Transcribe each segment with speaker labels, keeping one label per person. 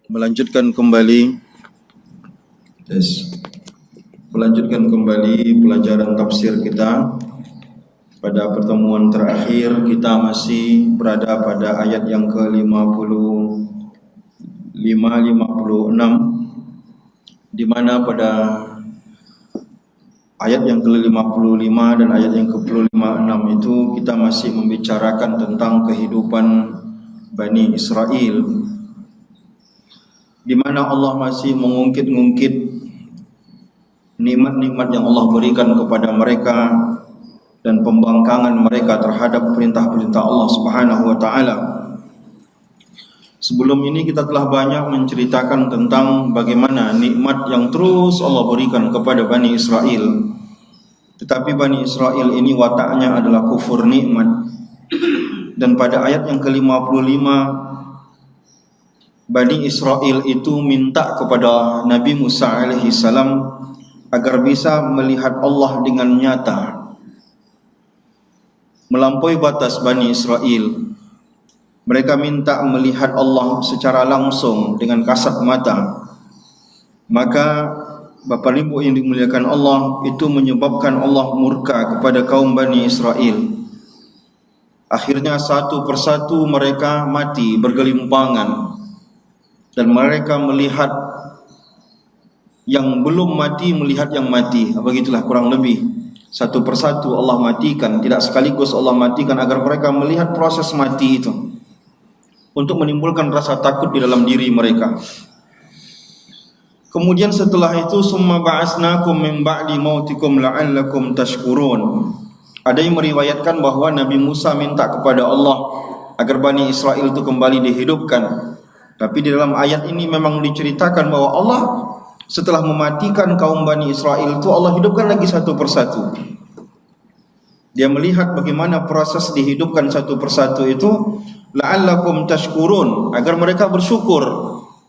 Speaker 1: melanjutkan kembali yes, melanjutkan kembali pelajaran tafsir kita. Pada pertemuan terakhir kita masih berada pada ayat yang ke-55 56, di mana pada ayat yang ke-55 dan ayat yang ke-56 itu kita masih membicarakan tentang kehidupan Bani Israel, di mana Allah masih mengungkit-ungkit nikmat-nikmat yang Allah berikan kepada mereka dan pembangkangan mereka terhadap perintah-perintah Allah Subhanahu wa taala. Sebelum ini kita telah banyak menceritakan tentang bagaimana nikmat yang terus Allah berikan kepada Bani Israel. Tetapi Bani Israel ini wataknya adalah kufur nikmat. Dan pada ayat yang ke-55 Bani Israel itu minta kepada Nabi Musa alaihi salam agar bisa melihat Allah dengan nyata, melampaui batas Bani Israel. Mereka minta melihat Allah secara langsung dengan kasat mata. Maka Bapak Ibu yang dimuliakan Allah, itu menyebabkan Allah murka kepada kaum Bani Israel. Akhirnya satu persatu mereka mati bergelimpangan, dan mereka melihat yang belum mati melihat yang mati. Begitulah kurang lebih. Satu persatu Allah matikan, tidak sekaligus Allah matikan, agar mereka melihat proses mati itu, untuk menimbulkan rasa takut di dalam diri mereka. Kemudian setelah itu, summa ba'asnakum min ba'di mautikum la'allakum tashkurun. Ada yang meriwayatkan bahwa Nabi Musa minta kepada Allah agar Bani Israel itu kembali dihidupkan. Tapi di dalam ayat ini memang diceritakan bahwa Allah setelah mematikan kaum Bani Israel itu, Allah hidupkan lagi satu persatu. Dia melihat bagaimana proses dihidupkan satu persatu itu, la'allakum tashkurun, agar mereka bersyukur.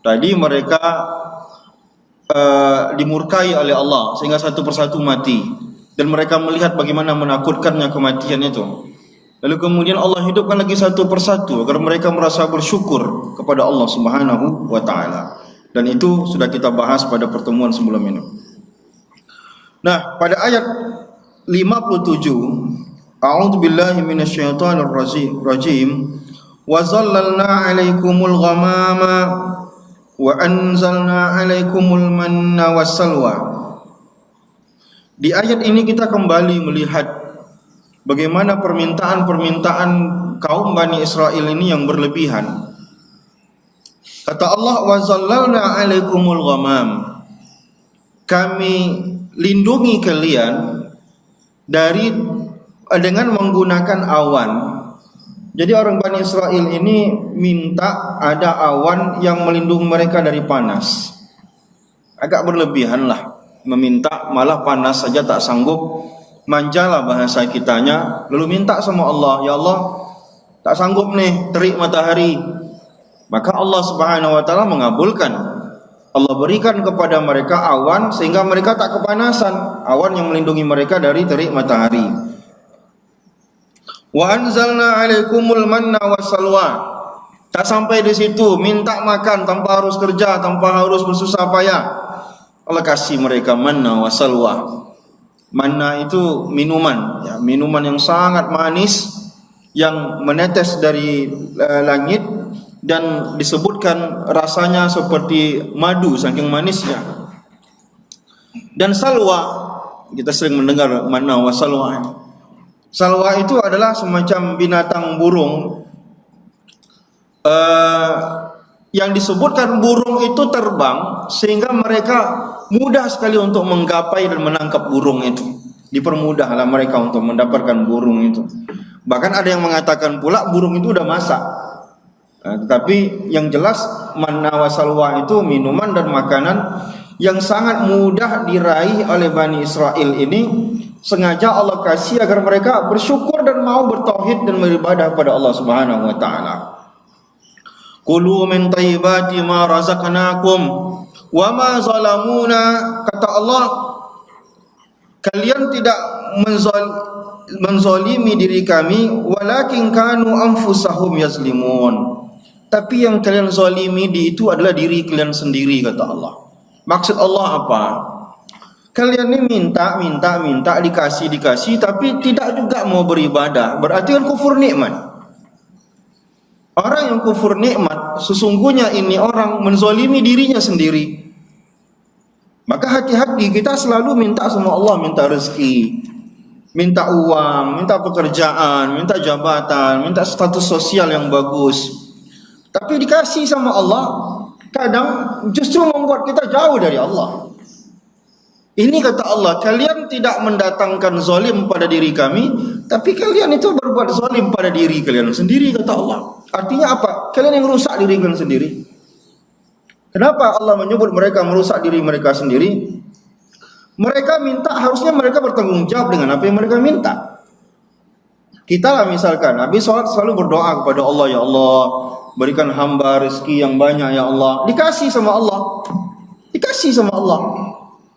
Speaker 1: Tadi mereka dimurkai oleh Allah sehingga satu persatu mati, dan mereka melihat bagaimana menakutkannya kematian itu. Lalu kemudian Allah hidupkan lagi satu persatu agar mereka merasa bersyukur kepada Allah Subhanahu wa taala. Dan itu sudah kita bahas pada pertemuan sebelum ini. Nah, pada ayat 57, A'udzu billahi minasyaitonir rajim. Wa zallalna 'alaikumul ghamama wa anzalna 'alaikumul manna wassalwa. Di ayat ini kita kembali melihat bagaimana permintaan-permintaan kaum Bani Israel ini yang berlebihan. Kata Allah, wa zallalna 'alaikumul ghamam. Kami lindungi kalian dengan menggunakan awan. Jadi orang Bani Israel ini minta ada awan yang melindungi mereka dari panas. Agak berlebihan lah, meminta malah panas saja tak sanggup. Manjalah bahasa kitanya, lalu minta sama Allah, ya Allah, tak sanggup nih terik matahari. Maka Allah Subhanahu wa taala mengabulkan. Allah berikan kepada mereka awan sehingga mereka tak kepanasan, awan yang melindungi mereka dari terik matahari. Wa anzalna 'alaikumul manna wassalwa. Tak sampai di situ, minta makan tanpa harus kerja, tanpa harus bersusah payah. Allah kasih mereka manna wassalwa. Manna itu minuman, ya, minuman yang sangat manis yang menetes dari langit, dan disebutkan rasanya seperti madu saking manisnya. Dan salwa, kita sering mendengar manna wa salwa. Salwa itu adalah semacam binatang burung yang disebutkan burung itu terbang sehingga mereka mudah sekali untuk menggapai dan menangkap burung itu. Dipermudahlah mereka untuk mendapatkan burung itu. Bahkan ada yang mengatakan pula burung itu udah masak. Tetapi yang jelas manna wa salwa itu minuman dan makanan yang sangat mudah diraih oleh Bani Israel ini. Sengaja Allah kasih agar mereka bersyukur dan mau bertauhid dan beribadah pada Allah Subhanahu wa taala. Kulu min thayyibati ma razaqnakum wa ma zalamuna. Kata Allah, kalian tidak menzalimi diri kami, walakin kanu anfusahum yazlimun. Tapi yang kalian zalimi itu adalah diri kalian sendiri, kata Allah. Maksud Allah apa? Kalian ini minta, dikasih, tapi tidak juga mau beribadah. Berarti kan kufur nikmat. Orang yang kufur nikmat, sesungguhnya ini orang menzalimi dirinya sendiri. Maka hati-hati, kita selalu minta sama Allah, minta rezeki, minta uang, minta pekerjaan, minta jabatan, minta status sosial yang bagus. Tapi dikasih sama Allah, kadang justru membuat kita jauh dari Allah. Ini kata Allah, kalian tidak mendatangkan zalim pada diri kami, tapi kalian itu berbuat zalim pada diri kalian sendiri, kata Allah. Artinya apa? Kalian yang merusak diri kalian sendiri. Kenapa Allah menyebut mereka merusak diri mereka sendiri? Mereka minta, harusnya mereka bertanggung jawab dengan apa yang mereka minta. Kita lah misalkan, habis sholat selalu berdoa kepada Allah, ya Allah, berikan hamba rezeki yang banyak ya Allah. Dikasih sama Allah. Dikasih sama Allah.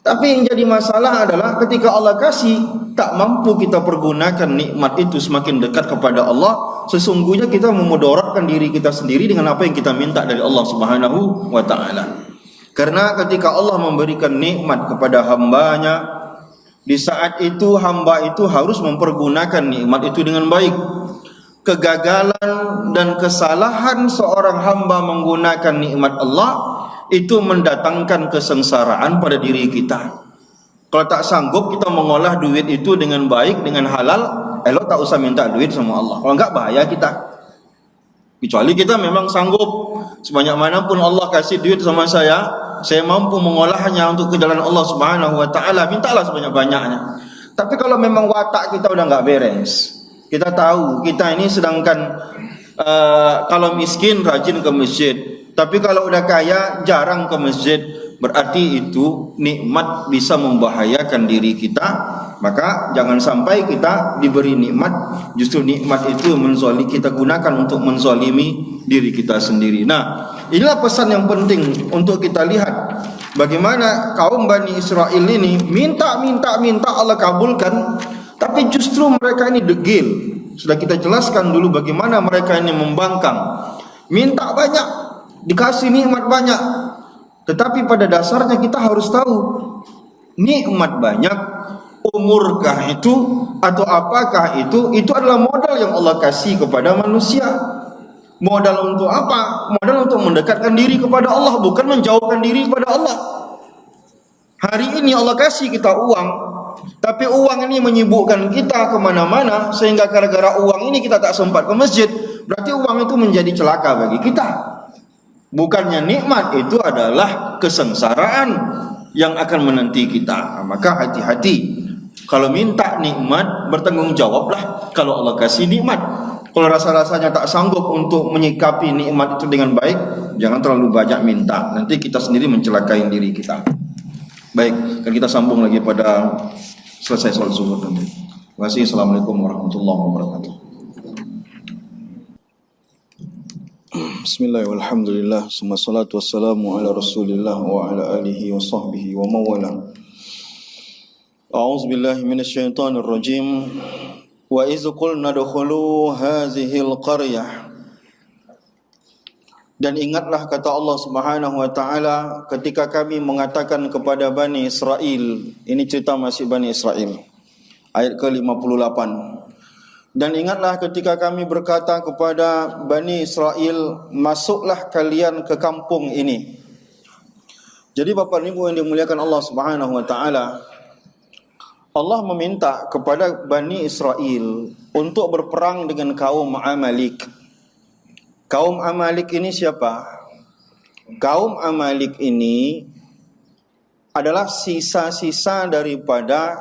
Speaker 1: Tapi yang jadi masalah adalah ketika Allah kasih, tak mampu kita pergunakan nikmat itu semakin dekat kepada Allah. Sesungguhnya kita memudaratkan diri kita sendiri dengan apa yang kita minta dari Allah Subhanahu wa ta'ala. Karena ketika Allah memberikan nikmat kepada hambanya, di saat itu hamba itu harus mempergunakan nikmat itu dengan baik. Kegagalan dan kesalahan seorang hamba menggunakan nikmat Allah itu mendatangkan kesengsaraan pada diri kita. Kalau tak sanggup kita mengolah duit itu dengan baik, dengan halal, elok tak usah minta duit sama Allah. Kalau enggak bahaya kita. Kecuali kita memang sanggup, sebanyak manapun Allah kasih duit sama saya mampu mengolahnya untuk ke jalan Allah Subhanahu wa ta'ala, mintalah sebanyak-banyaknya. Tapi kalau memang watak kita udah enggak beres, kita tahu kita ini sedangkan kalau miskin rajin ke masjid, tapi kalau udah kaya jarang ke masjid, berarti itu nikmat bisa membahayakan diri kita. Maka jangan sampai kita diberi nikmat, justru nikmat itu kita gunakan untuk menzalimi diri kita sendiri. Nah, inilah pesan yang penting untuk kita lihat bagaimana kaum Bani Israel ini minta Allah kabulkan, tapi justru mereka ini degil. Sudah kita jelaskan dulu bagaimana mereka ini membangkang, minta banyak, dikasih nikmat banyak. Tetapi pada dasarnya kita harus tahu, nikmat banyak, umurkah itu atau apakah itu adalah modal yang Allah kasih kepada manusia. Modal untuk apa? Modal untuk mendekatkan diri kepada Allah, bukan menjauhkan diri kepada Allah. Hari ini Allah kasih kita uang, tapi uang ini menyibukkan kita kemana-mana, sehingga gara-gara uang ini kita tak sempat ke masjid. Berarti uang itu menjadi celaka bagi kita. Bukannya nikmat, itu adalah kesengsaraan yang akan menanti kita. Maka hati-hati. Kalau minta nikmat, bertanggung jawablah kalau Allah kasih nikmat. Kalau rasa-rasanya tak sanggup untuk menyikapi nikmat itu dengan baik, jangan terlalu banyak minta. Nanti kita sendiri mencelakai diri kita. Baik, kan kita sambung lagi pada selesai sholat zuhur nanti. Terima kasih. Assalamualaikum warahmatullahi wabarakatuh. Bismillah walhamdulillah, summa salatu wassalamu ala rasulillah wa ala alihi wa sahbihi wa mawala. A'udzu billahi minasyaitonir rajim. Wa iz qulna dukhulu hazihil qaryah. Dan ingatlah kata Allah Subhanahu wa taala ketika kami mengatakan kepada Bani Israel, ini cerita masih Bani Israel, ayat ke-58. Dan ingatlah ketika kami berkata kepada Bani Israel, masuklah kalian ke kampung ini. Jadi Bapak Ibu yang dimuliakan Allah Subhanahu wa taala, Allah meminta kepada Bani Israel untuk berperang dengan kaum Amalik. Kaum Amalik ini siapa? Kaum Amalik ini adalah sisa-sisa daripada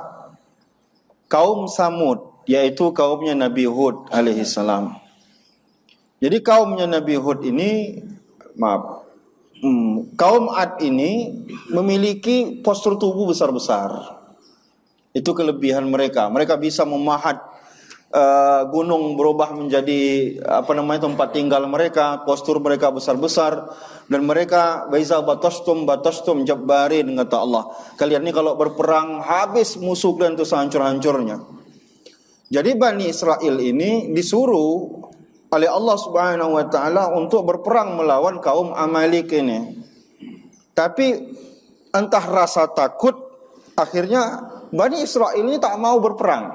Speaker 1: kaum Samud, yaitu kaumnya Nabi Hud alaihissalam. Jadi kaumnya Nabi Hud ini, kaum Ad ini memiliki postur tubuh besar-besar. Itu kelebihan mereka. Mereka bisa memahat gunung berubah menjadi tempat tinggal mereka. Postur mereka besar-besar, dan mereka baiza batastum jabbarin, kata Allah. Kalian ini kalau berperang habis musuh kalian itu sehancur-hancurnya. Jadi Bani Israel ini disuruh oleh Allah Subhanahu wa taala untuk berperang melawan kaum Amalek ini. Tapi entah rasa takut, akhirnya Bani Israel ini tak mau berperang.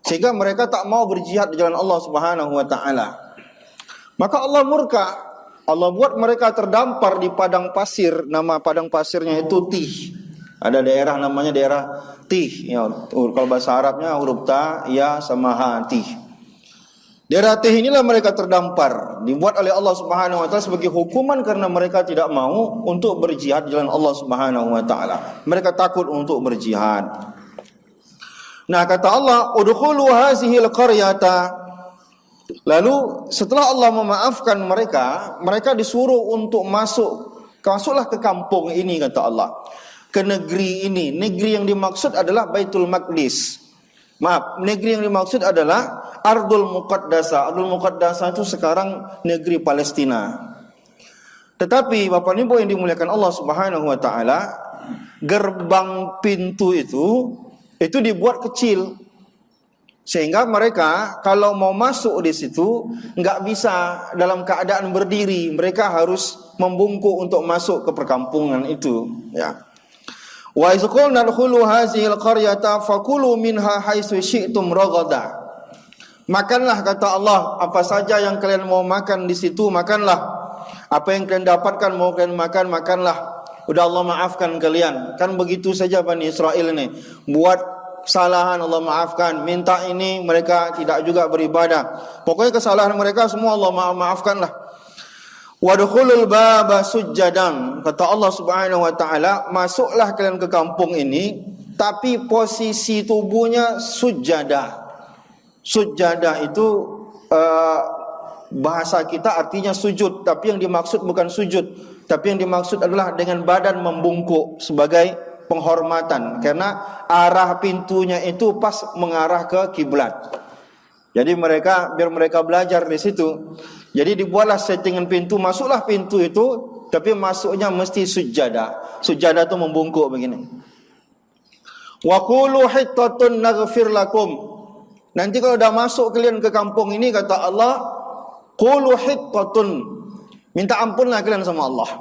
Speaker 1: Sehingga mereka tak mau berjihad di jalan Allah Subhanahu wa taala. Maka Allah murka. Allah buat mereka terdampar di padang pasir. Nama padang pasirnya itu Tih. Ada daerah namanya daerah Tih. Ya, kalau bahasa Arabnya huruf ta, ya sama ha, Tih. Daerah Tih inilah mereka terdampar, dibuat oleh Allah Subhanahu wa taala sebagai hukuman karena mereka tidak mau untuk berjihad di jalan Allah Subhanahu wa taala. Mereka takut untuk berjihad. Nah, kata Allah, udkhulu hazihil qaryata. Lalu setelah Allah memaafkan mereka, mereka disuruh untuk masuklah ke kampung ini, kata Allah. Ke negeri ini. Negeri yang dimaksud adalah Baitul Maqdis. Negeri yang dimaksud adalah Ardul Muqaddasah. Ardul Muqaddasah itu sekarang negeri Palestina. Tetapi Bapak Ibu yang dimuliakan Allah Subhanahu wa taala, gerbang pintu itu dibuat kecil. Sehingga mereka kalau mau masuk di situ enggak bisa dalam keadaan berdiri, mereka harus membungkuk untuk masuk ke perkampungan itu, ya. Wa iz qulna adkhulu hazihil qaryata fakulu minha haitsu syi'tum ragada. Makanlah, kata Allah, apa saja yang kalian mau makan di situ, makanlah. Apa yang kalian dapatkan mau kalian makan, makanlah. Udah Allah maafkan kalian. Kan begitu saja Bani Israel ini. Buat kesalahan Allah maafkan, minta ini mereka tidak juga beribadah. Pokoknya kesalahan mereka semua Allah maafkanlah. Wadkhulul baba sujjadan, kata Allah Subhanahu wa taala, masuklah kalian ke kampung ini tapi posisi tubuhnya sujjadah. Sujjadah itu bahasa kita artinya sujud, tapi yang dimaksud bukan sujud, tapi yang dimaksud adalah dengan badan membungkuk sebagai penghormatan, karena arah pintunya itu pas mengarah ke kiblat. Jadi biar mereka belajar di situ. Jadi dibuatlah settingan pintu, masuklah pintu itu, tapi masuknya mesti sujjadah. Sujjadah itu membungkuk begini. Wa qulu hittatun naghfir lakum. Nanti kalau dah masuk kalian ke kampung ini, kata Allah, qulu hittatun, minta ampunlah kalian sama Allah.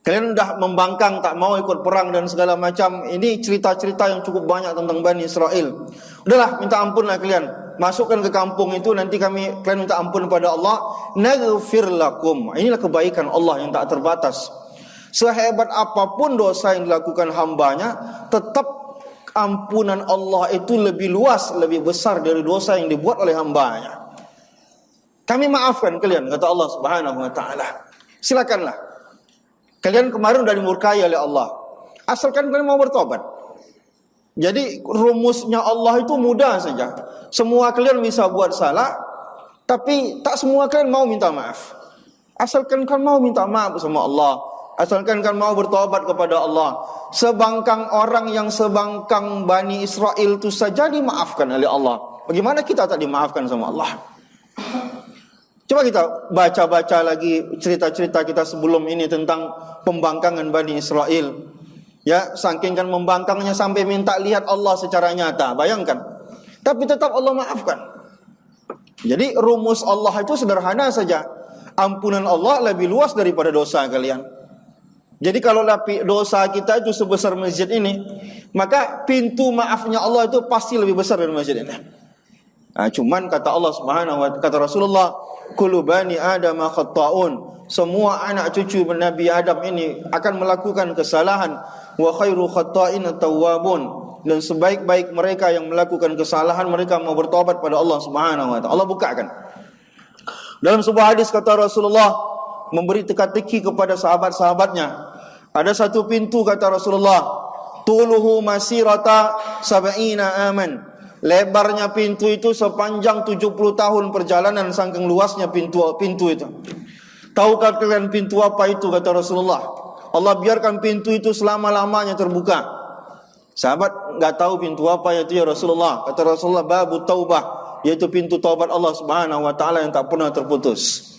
Speaker 1: Kalian dah membangkang, tak mau ikut perang dan segala macam. Ini cerita-cerita yang cukup banyak tentang Bani Israel. Udahlah, minta ampunlah kalian. Masukkan ke kampung itu, nanti kalian minta ampun kepada Allah. Naghfir lakum. Inilah kebaikan Allah yang tak terbatas. Sehebat apapun dosa yang dilakukan hambanya, tetap ampunan Allah itu lebih luas, lebih besar dari dosa yang dibuat oleh hambanya. Kami maafkan kalian, kata Allah Subhanahu wa taala. Silakanlah. Kalian kemarin sudah dimurkai oleh Allah. Asalkan kalian mau bertobat. Jadi rumusnya Allah itu mudah saja. Semua kalian bisa buat salah, tapi tak semua kalian mau minta maaf. Asalkan kalian mau minta maaf sama Allah, asalkan kalian mau bertobat kepada Allah. Sebangkang orang yang sebangkang Bani Israel itu saja dimaafkan oleh Allah. Bagaimana kita tak dimaafkan sama Allah? Coba kita baca-baca lagi cerita-cerita kita sebelum ini tentang pembangkangan Bani Israel. Ya, saking kan membangkangnya sampai minta lihat Allah secara nyata. Bayangkan. Tapi tetap Allah maafkan. Jadi rumus Allah itu sederhana saja. Ampunan Allah lebih luas daripada dosa kalian. Jadi kalau dosa kita itu sebesar masjid ini, maka pintu maafnya Allah itu pasti lebih besar dari masjid ini. Nah, cuman kata Allah Subhanahu wa taala, kata Rasulullah, kullu bani Adam khata'un. Semua anak cucu Nabi Adam ini akan melakukan kesalahan. Wa khairu khata'in at-tawwabun. Dan sebaik-baik mereka yang melakukan kesalahan, mereka mau bertobat pada Allah Subhanahu wa taala. Allah bukakan. Dalam sebuah hadis kata Rasulullah memberi teka-teki kepada sahabat-sahabatnya. Ada satu pintu kata Rasulullah, tuluhu masirata sab'ina aman. Lebarnya pintu itu sepanjang 70 tahun perjalanan, saking luasnya pintu itu. Tahukah kalian pintu apa itu, kata Rasulullah? Allah biarkan pintu itu selama-lamanya terbuka. Sahabat enggak tahu pintu apa itu ya Rasulullah. Kata Rasulullah, babu taubah, yaitu pintu taubat Allah Subhanahu wa taala yang tak pernah terputus.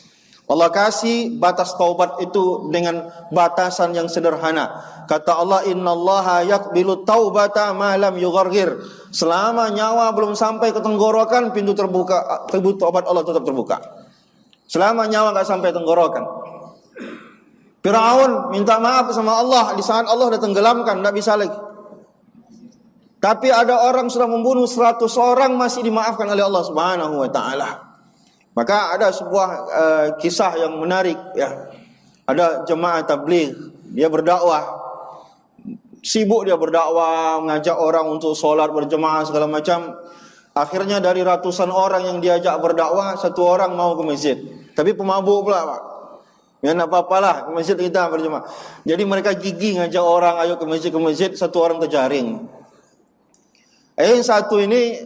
Speaker 1: Allah kasih batas taubat itu dengan batasan yang sederhana. Kata Allah, innallaha yaqbilu taubata ma lam yughargir.
Speaker 2: Selama nyawa belum sampai ke tenggorokan, pintu terbuka, pintu taubat Allah tetap terbuka. Selama nyawa enggak sampai tenggorokan. Firaun minta maaf sama Allah di saat Allah sudah tenggelamkan, enggak bisa lagi. Tapi ada orang sudah membunuh 100 orang masih dimaafkan oleh Allah Subhanahu wa taala. Maka ada sebuah kisah yang menarik ya. Ada jemaah tabligh, dia berdakwah. Sibuk dia berdakwah, mengajak orang untuk solat berjemaah segala macam. Akhirnya dari ratusan orang yang diajak berdakwah, 1 orang mau ke masjid. Tapi pemabuk pula, Pak. Ya enggak apa-apalah, ke masjid kita berjemaah. Jadi mereka gigih ngajak orang ayo ke masjid, 1 orang terjaring. Yang satu ini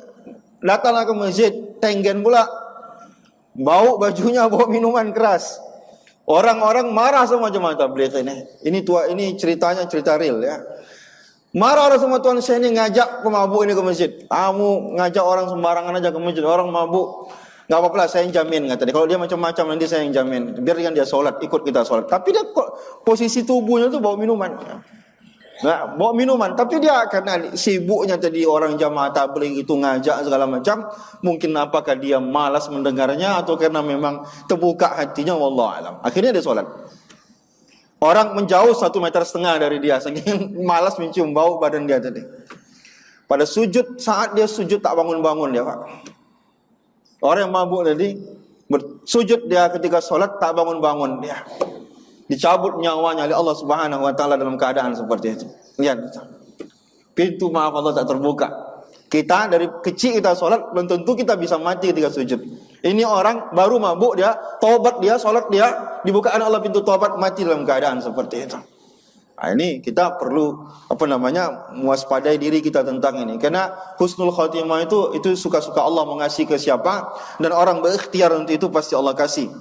Speaker 2: datanglah ke masjid, tenggen pula. Bau bajunya, bau minuman keras. Orang-orang marah sama jemaah tabligh ini. Ini ceritanya cerita real ya. Marah orang sama tuan saya ini ngajak pemabuk ini ke masjid. Kamu ngajak orang sembarangan aja ke masjid, orang mabuk. Enggak apa-apa lah, saya yang jamin kata dia. Kalau dia macam-macam nanti saya yang jamin. Biarkan dia sholat, ikut kita sholat. Tapi dia posisi tubuhnya tuh bau minuman. Nah, bawa minuman, tapi dia karena sibuknya tadi orang jamaah tabligh itu ngajak segala macam, mungkin apakah dia malas mendengarnya atau karena memang terbuka hatinya, wallahu alam. Akhirnya dia sholat. Orang menjauh 1,5 meter dari dia, saking malas mencium bau badan dia tadi. Pada sujud, saat dia sujud tak bangun-bangun dia, Pak. Orang yang mabuk tadi sujud dia ketika sholat tak bangun-bangun dia. Dicabut nyawanya oleh Allah Subhanahu wa taala dalam keadaan seperti itu. Lihat. Pintu maaf Allah tak terbuka. Kita dari kecil kita sholat belum tentu kita bisa mati ketika sujud. Ini orang baru mabuk dia, taubat dia, sholat dia, dibukakan Allah pintu taubat, mati dalam keadaan seperti itu. Nah, ini kita perlu mewaspadai diri kita tentang ini. Karena husnul khatimah itu suka-suka Allah mengasihi ke siapa, dan orang berikhtiar untuk itu pasti Allah kasih.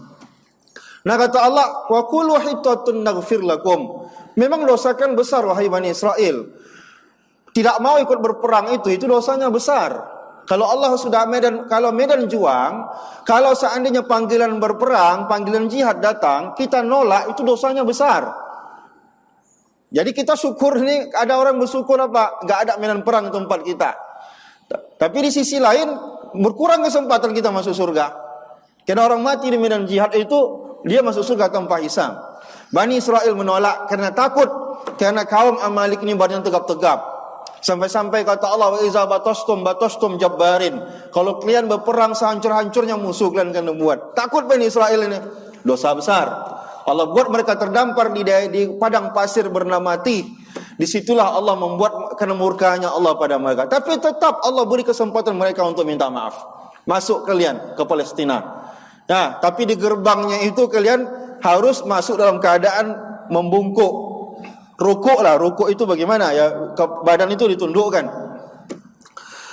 Speaker 2: Nah kata Allah, wa qulu hittatun naghfir lakum. Memang dosa kan besar wahai Bani Israel. Tidak mau ikut berperang itu dosanya besar. Kalau Allah sudah kalau medan juang, kalau seandainya panggilan berperang, panggilan jihad datang, kita nolak, itu dosanya besar. Jadi kita syukur ini, ada orang bersyukur apa? Enggak ada medan perang di tempat kita. Tapi di sisi lain berkurang kesempatan kita masuk surga. Karena orang mati di medan jihad itu dia masuk surga tanpa hisab. Bani Israel menolak karena takut, karena kaum Amalek ini badan tegap-tegap. Sampai-sampai kata Allah, wa iza batastum jabbarin. Kalau kalian berperang sehancur-hancurnya musuh kalian akan membuat. Takut Bani Israel ini. Dosa besar. Allah buat mereka terdampar di padang pasir bernama Tih. Disitulah Allah membuat kemurkaannya Allah pada mereka. Tapi tetap Allah beri kesempatan mereka untuk minta maaf. Masuk kalian ke Palestina. Nah, tapi di gerbangnya itu kalian harus masuk dalam keadaan membungkuk. Rukuk itu bagaimana ya? Badan itu ditundukkan.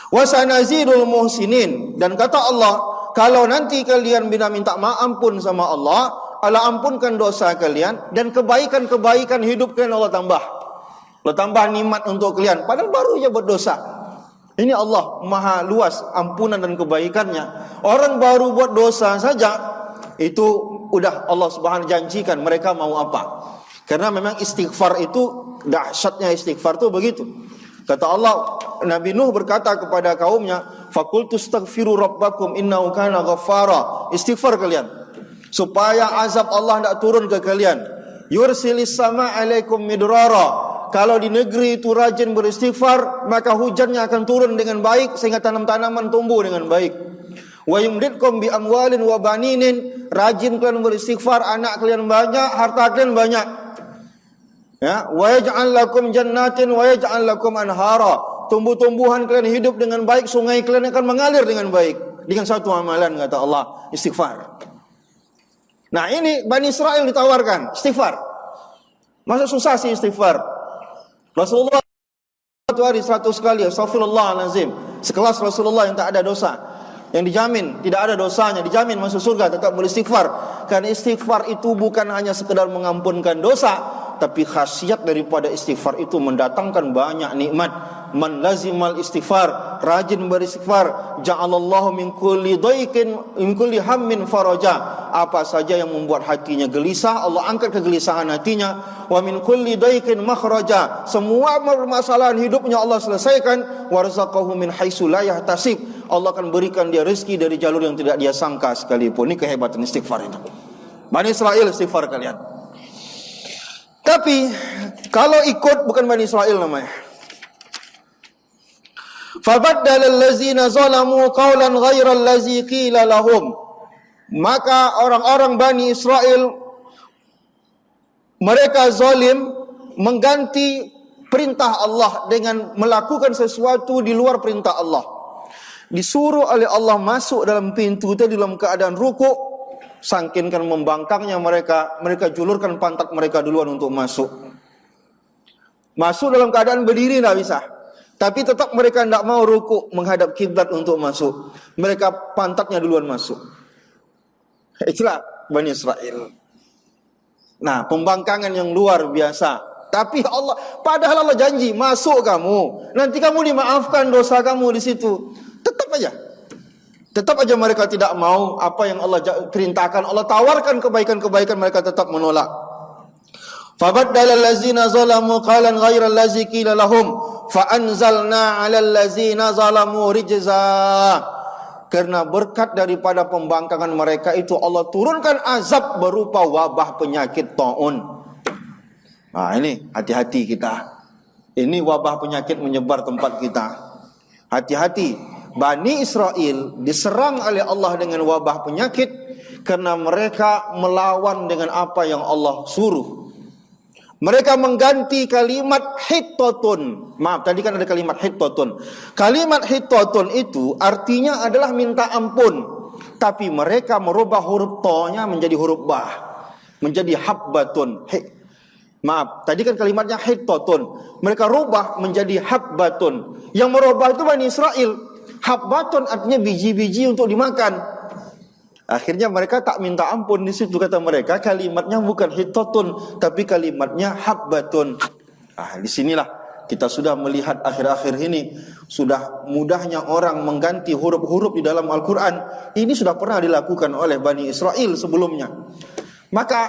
Speaker 2: Wa sanazidul muhsinin, dan kata Allah, kalau nanti kalian bila minta maaf ampun sama Allah ampunkan dosa kalian, dan kebaikan-kebaikan hidup kalian Allah tambah. Allah tambah nikmat untuk kalian, padahal baru aja berdosa. Ini Allah maha luas ampunan dan kebaikannya. Orang baru buat dosa saja, itu udah Allah Subhanahu janjikan mereka mau apa. Karena memang istighfar itu, dahsyatnya istighfar itu begitu. Kata Allah, Nabi Nuh berkata kepada kaumnya, faqultu astaghfiru rabbakum innahu kana ghaffara. Istighfar kalian supaya azab Allah tidak turun ke kalian. Yursilis sama alaikum midrara. Kalau di negeri itu rajin beristighfar, maka hujannya akan turun dengan baik sehingga tanam-tanaman tumbuh dengan baik. Wa yumditkum bi amwalin wa baninin. Rajin kalian beristighfar, anak kalian banyak, harta kalian banyak. Ya, wa yaj'al lakum jannatin wa yaj'al lakum anhara. Tumbuh-tumbuhan kalian hidup dengan baik, sungai kalian akan mengalir dengan baik. Dengan satu amalan kata Allah, istighfar. Nah, ini Bani Israel ditawarkan istighfar. Masa susah sih istighfar? Rasulullah satu hari 100 kali astagfirullahalazim. Sekelas Rasulullah yang tak ada dosa, yang dijamin tidak ada dosanya, dijamin masuk surga, tetap beristighfar. Karena istighfar itu bukan hanya sekedar mengampunkan dosa, tapi khasiat daripada istighfar itu mendatangkan banyak nikmat. man lazimal istighfar, rajin beristighfar, ja'alallahu min kulli dhaiqin min kulli hammin faraja. Apa saja yang membuat hatinya gelisah, Allah angkat kegelisahan hatinya. Wa min kulli dhaiqin makhraja, semua permasalahan hidupnya Allah selesaikan. Warzaqahu min haitsu la yahtasib, Allah akan berikan dia rezeki dari jalur yang tidak dia sangka sekalipun. Ini kehebatan istighfar itu. Bani Israel istighfar kalian. Tapi kalau ikut bukan Bani Israel namanya. فَبَدَّلَ الَّذِينَ ظَلَمُوا قَوْلًا غَيْرَ الَّذِي قِيلَ لَهُمْ, maka orang-orang Bani Israel mereka zalim mengganti perintah Allah dengan melakukan sesuatu di luar perintah Allah. Disuruh oleh Allah masuk dalam pintu itu dalam keadaan rukuk, saking membangkangnya mereka julurkan pantat mereka duluan untuk masuk. Masuk dalam keadaan berdiri tidak bisa. Tapi tetap mereka tidak mau rukuk menghadap kiblat untuk masuk. Mereka pantatnya duluan masuk. Itulah Bani Israel. Nah, pembangkangan yang luar biasa. Tapi padahal Allah janji, masuk kamu, nanti kamu dimaafkan dosa kamu di situ. Tetap aja mereka tidak mau apa yang Allah perintahkan. Allah tawarkan kebaikan-kebaikan, mereka tetap menolak. فَبَدَّلَ الَّذِينَ ظَلَمُوا قَوْلًا غَيْرَ الَّذِي قِيلَ لَهُمْ فَأَنزَلْنَا عَلَى الَّذِينَ ظَلَمُوا رِجْزًا. Karena berkat daripada pembangkangan mereka itu, Allah turunkan azab berupa wabah penyakit taun. Nah, ini hati-hati kita. Ini wabah penyakit menyebar tempat kita. Hati-hati. Bani Israel diserang oleh Allah dengan wabah penyakit karena mereka melawan dengan apa yang Allah suruh. Mereka mengganti kalimat hittatun. Maaf, tadi kan ada kalimat hittatun. Kalimat hittatun itu artinya adalah minta ampun. Tapi mereka merubah huruf to-nya menjadi huruf bah. Menjadi habbatun. Maaf, tadi kan kalimatnya hittatun. Mereka rubah menjadi habbatun. Yang merubah itu Bani Israel. Habbatun artinya biji-biji untuk dimakan. Akhirnya mereka tak minta ampun di situ, kata mereka kalimatnya bukan hittatun tapi kalimatnya habbatun. Disinilah kita sudah melihat akhir-akhir ini sudah mudahnya orang mengganti huruf-huruf di dalam Al-Quran. Ini sudah pernah dilakukan oleh Bani Israel sebelumnya. Maka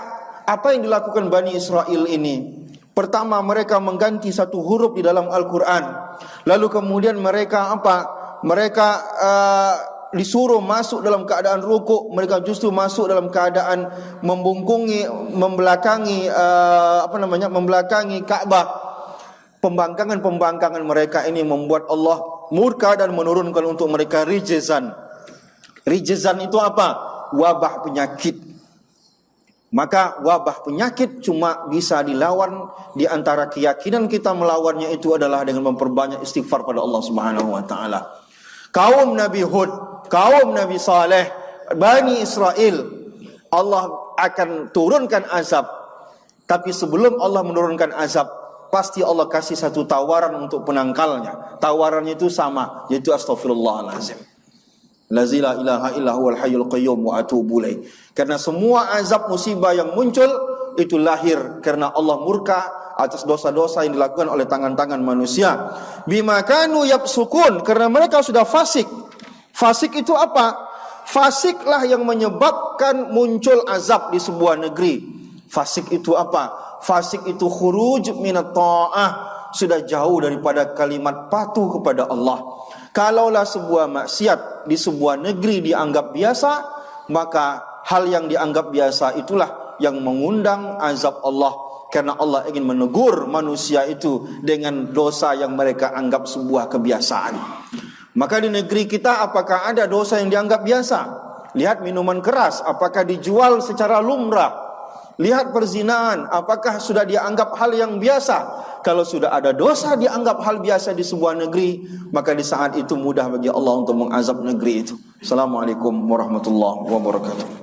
Speaker 2: apa yang dilakukan Bani Israel ini? Pertama, mereka mengganti satu huruf di dalam Al-Quran. Lalu kemudian mereka disuruh masuk dalam keadaan rukuk, mereka justru masuk dalam keadaan membelakangi Ka'bah. Pembangkangan mereka ini membuat Allah murka dan menurunkan untuk mereka rijzan. Rijzan itu apa? Wabah penyakit. Maka wabah penyakit cuma bisa dilawan, di antara keyakinan kita melawannya itu adalah dengan memperbanyak istighfar pada Allah Subhanahu wa taala. Kaum Nabi Hud, kaum Nabi Saleh, Bani Israel, Allah akan turunkan azab. Tapi sebelum Allah menurunkan azab, pasti Allah kasih satu tawaran untuk penangkalnya. Tawarannya itu sama, yaitu astaghfirullahalazim. La ilaha illa huwal hayyul qayyum wa atubu ilaih. Karena semua azab musibah yang muncul itu lahir karena Allah murka atas dosa-dosa yang dilakukan oleh tangan-tangan manusia. Bima kanu yafsukun, karena mereka sudah fasik. Fasik itu apa? Fasiklah yang menyebabkan muncul azab di sebuah negeri. Fasik itu apa? Fasik itu khuruj minat ta'ah, sudah jauh daripada kalimat patuh kepada Allah. Kalaulah sebuah maksiat di sebuah negeri dianggap biasa, maka hal yang dianggap biasa itulah yang mengundang azab Allah. Karena Allah ingin menegur manusia itu dengan dosa yang mereka anggap sebuah kebiasaan. Maka di negeri kita apakah ada dosa yang dianggap biasa? Lihat minuman keras, apakah dijual secara lumrah? Lihat perzinahan, apakah sudah dianggap hal yang biasa? Kalau sudah ada dosa dianggap hal biasa di sebuah negeri, maka di saat itu mudah bagi Allah untuk mengazab negeri itu. Assalamualaikum warahmatullahi wabarakatuh.